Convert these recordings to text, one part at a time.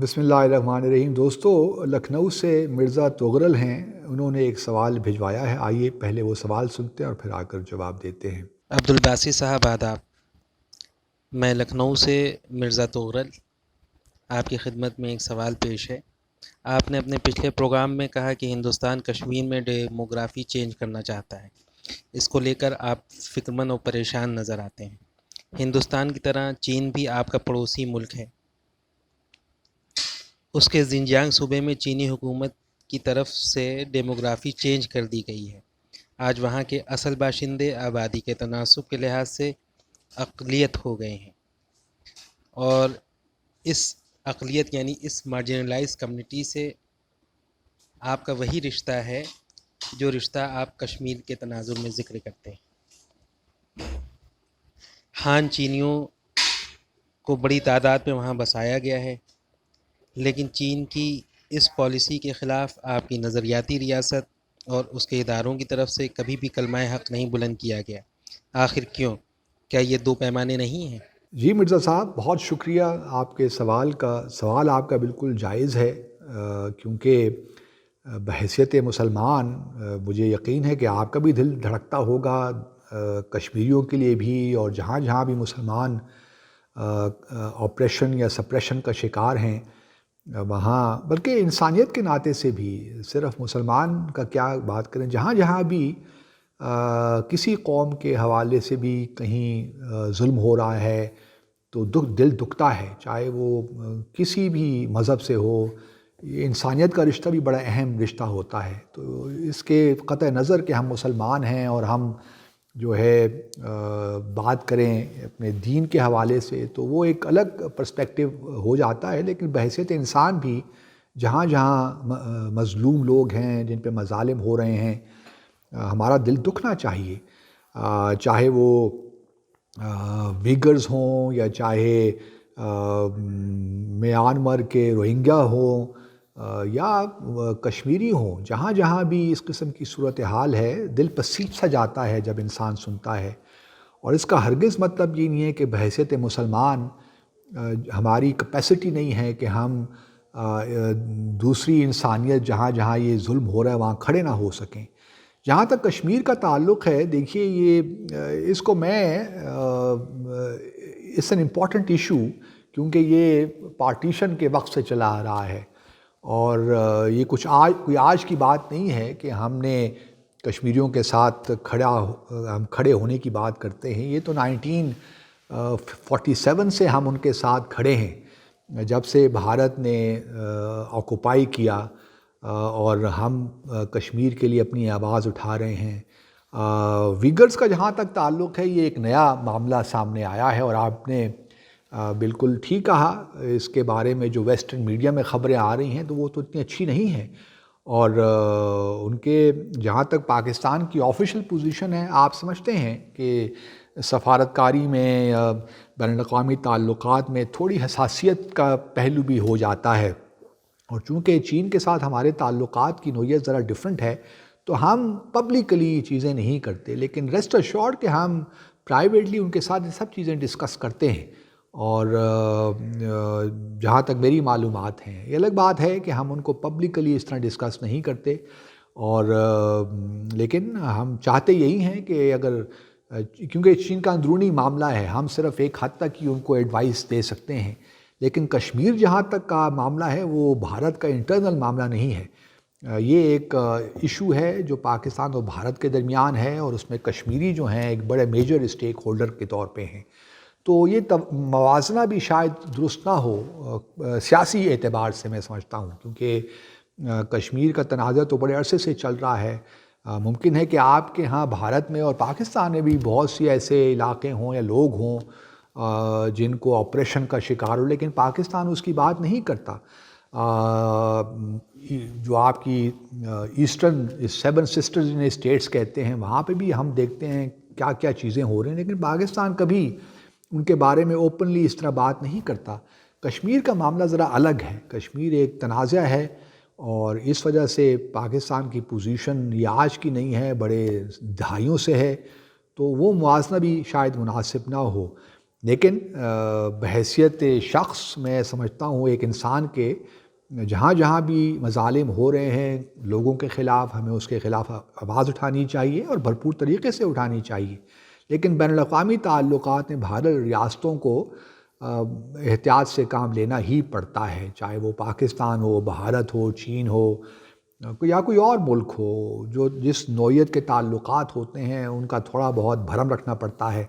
بسم اللہ الرحمن الرحیم۔ دوستو، لکھنؤ سے مرزا تغرل ہیں، انہوں نے ایک سوال بھجوایا ہے۔ آئیے پہلے وہ سوال سنتے ہیں اور پھر آ کر جواب دیتے ہیں۔ عبدالباسی صاحب آداب، میں لکھنؤ سے مرزا تغرل آپ کی خدمت میں ایک سوال پیش ہے۔ آپ نے اپنے پچھلے پروگرام میں کہا کہ ہندوستان کشمیر میں ڈیموگرافی چینج کرنا چاہتا ہے۔ اس کو لے کر آپ فکرمند اور پریشان نظر آتے ہیں۔ ہندوستان کی طرح چین بھی آپ کا پڑوسی ملک ہے۔ اس کے زنجیانگ صوبے میں چینی حکومت کی طرف سے ڈیموگرافی چینج کر دی گئی ہے۔ آج وہاں کے اصل باشندے آبادی کے تناسب کے لحاظ سے اقلیت ہو گئے ہیں، اور اس اقلیت یعنی اس مارجنلائز کمیونٹی سے آپ کا وہی رشتہ ہے جو رشتہ آپ کشمیر کے تناظر میں ذکر کرتے ہیں۔ ہان چینیوں کو بڑی تعداد میں وہاں بسایا گیا ہے، لیکن چین کی اس پالیسی کے خلاف آپ کی نظریاتی ریاست اور اس کے اداروں کی طرف سے کبھی بھی کلمہ حق نہیں بلند کیا گیا۔ آخر کیوں؟ کیا یہ دو پیمانے نہیں ہیں؟ جی مرزا صاحب، بہت شکریہ آپ کے سوال کا۔ سوال آپ کا بالکل جائز ہے، کیونکہ بحیثیت مسلمان مجھے یقین ہے کہ آپ کا بھی دل دھڑکتا ہوگا کشمیریوں کے لیے بھی، اور جہاں جہاں بھی مسلمان آپریشن یا سپریشن کا شکار ہیں وہاں، بلکہ انسانیت کے ناطے سے بھی، صرف مسلمان کا کیا بات کریں، جہاں جہاں بھی کسی قوم کے حوالے سے بھی کہیں ظلم ہو رہا ہے تو دل دکھتا ہے، چاہے وہ کسی بھی مذہب سے ہو۔ یہ انسانیت کا رشتہ بھی بڑا اہم رشتہ ہوتا ہے، تو اس کے قطع نظر کہ ہم مسلمان ہیں اور ہم جو ہے بات کریں اپنے دین کے حوالے سے، تو وہ ایک الگ پرسپیکٹیو ہو جاتا ہے، لیکن بحیثیت انسان بھی جہاں جہاں مظلوم لوگ ہیں، جن پہ مظالم ہو رہے ہیں، ہمارا دل دکھنا چاہیے، چاہے وہ ویگرز ہوں یا چاہے میانمار کے روہنگیا ہوں یا کشمیری ہوں، جہاں جہاں بھی اس قسم کی صورتحال ہے، دل پسیج سا جاتا ہے جب انسان سنتا ہے۔ اور اس کا ہرگز مطلب یہ نہیں ہے کہ بحیثیت مسلمان ہماری کیپیسٹی نہیں ہے کہ ہم دوسری انسانیت جہاں جہاں یہ ظلم ہو رہا ہے وہاں کھڑے نہ ہو سکیں۔ جہاں تک کشمیر کا تعلق ہے، دیکھیے یہ اس کو میں اٹس این امپورٹنٹ ایشو، کیونکہ یہ پارٹیشن کے وقت سے چلا آ رہا ہے، اور یہ کوئی آج کی بات نہیں ہے کہ ہم نے کشمیریوں کے ساتھ ہم کھڑے ہونے کی بات کرتے ہیں۔ یہ تو 1947 سے ہم ان کے ساتھ کھڑے ہیں، جب سے بھارت نے آکوپائی کیا، اور ہم کشمیر کے لیے اپنی آواز اٹھا رہے ہیں۔ ویگرز کا جہاں تک تعلق ہے، یہ ایک نیا معاملہ سامنے آیا ہے، اور آپ نے بالکل ٹھیک کہا۔ اس کے بارے میں جو ویسٹرن میڈیا میں خبریں آ رہی ہیں تو وہ تو اتنی اچھی نہیں ہیں، اور ان کے جہاں تک پاکستان کی آفیشیل پوزیشن ہے، آپ سمجھتے ہیں کہ سفارتکاری میں بین الاقوامی تعلقات میں تھوڑی حساسیت کا پہلو بھی ہو جاتا ہے، اور چونکہ چین کے ساتھ ہمارے تعلقات کی نوعیت ذرا ڈیفرنٹ ہے تو ہم پبلکلی یہ چیزیں نہیں کرتے، لیکن ریسٹ ایشورڈ کہ ہم پرائیویٹلی ان کے ساتھ یہ سب چیزیں ڈسکس کرتے ہیں، اور جہاں تک میری معلومات ہیں، یہ الگ بات ہے کہ ہم ان کو پبلکلی اس طرح ڈسکس نہیں کرتے، اور لیکن ہم چاہتے یہی ہیں کہ اگر کیونکہ چین کا اندرونی معاملہ ہے، ہم صرف ایک حد تک ہی ان کو ایڈوائس دے سکتے ہیں، لیکن کشمیر جہاں تک کا معاملہ ہے وہ بھارت کا انٹرنل معاملہ نہیں ہے۔ یہ ایک ایشو ہے جو پاکستان اور بھارت کے درمیان ہے، اور اس میں کشمیری جو ہیں ایک بڑے میجر اسٹیک ہولڈر کے طور پہ ہیں، تو یہ موازنہ بھی شاید درست نہ ہو سیاسی اعتبار سے، میں سمجھتا ہوں، کیونکہ کشمیر کا تنازع تو بڑے عرصے سے چل رہا ہے۔ ممکن ہے کہ آپ کے ہاں بھارت میں اور پاکستان میں بھی بہت سی ایسے علاقے ہوں یا لوگ ہوں جن کو آپریشن کا شکار ہو، لیکن پاکستان اس کی بات نہیں کرتا۔ جو آپ کی ایسٹرن 7 سسٹرز اسٹیٹس کہتے ہیں، وہاں پہ بھی ہم دیکھتے ہیں کیا کیا چیزیں ہو رہی ہیں، لیکن پاکستان کبھی ان کے بارے میں اوپنلی اس طرح بات نہیں کرتا۔ کشمیر کا معاملہ ذرا الگ ہے، کشمیر ایک تنازع ہے، اور اس وجہ سے پاکستان کی پوزیشن یہ آج کی نہیں ہے، بڑے دہائیوں سے ہے، تو وہ موازنہ بھی شاید مناسب نہ ہو۔ لیکن بحیثیت شخص میں سمجھتا ہوں ایک انسان کے جہاں جہاں بھی مظالم ہو رہے ہیں لوگوں کے خلاف، ہمیں اس کے خلاف آواز اٹھانی چاہیے اور بھرپور طریقے سے اٹھانی چاہیے. لیکن بین الاقوامی تعلقات میں بھارت ریاستوں کو احتیاط سے کام لینا ہی پڑتا ہے، چاہے وہ پاکستان ہو، بھارت ہو، چین ہو یا کوئی اور ملک ہو. جو جس نوعیت کے تعلقات ہوتے ہیں ان کا تھوڑا بہت بھرم رکھنا پڑتا ہے.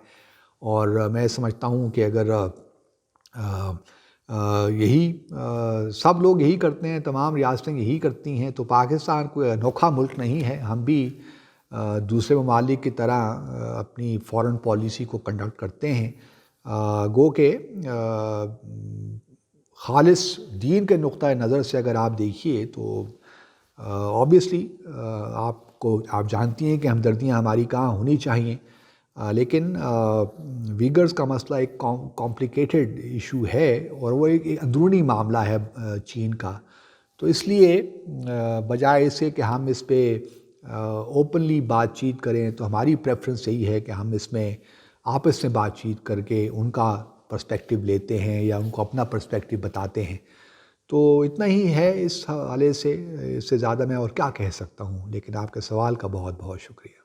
اور میں سمجھتا ہوں کہ اگر یہی سب لوگ یہی کرتے ہیں، تمام ریاستیں یہی کرتی ہیں، تو پاکستان کوئی انوکھا ملک نہیں ہے. ہم بھی دوسرے ممالک کی طرح اپنی فارن پالیسی کو کنڈکٹ کرتے ہیں. گو کہ خالص دین کے نقطۂ نظر سے اگر آپ دیکھیے تو آبویسلی آپ جانتی ہیں کہ ہمدردیاں ہماری کہاں ہونی چاہیے. لیکن ویگرز کا مسئلہ ایک کمپلیکیٹڈ ایشو ہے اور وہ ایک اندرونی معاملہ ہے چین کا. تو اس لیے بجائے اسے کہ ہم اس پہ اوپنلی بات چیت کریں تو ہماری پریفرنس یہی ہے کہ ہم اس میں آپس میں بات چیت کر کے ان کا پرسپیکٹیو لیتے ہیں یا ان کو اپنا پرسپیکٹیو بتاتے ہیں. تو اتنا ہی ہے اس حوالے سے، اس سے زیادہ میں اور کیا کہہ سکتا ہوں. لیکن آپ کے سوال کا بہت بہت شکریہ.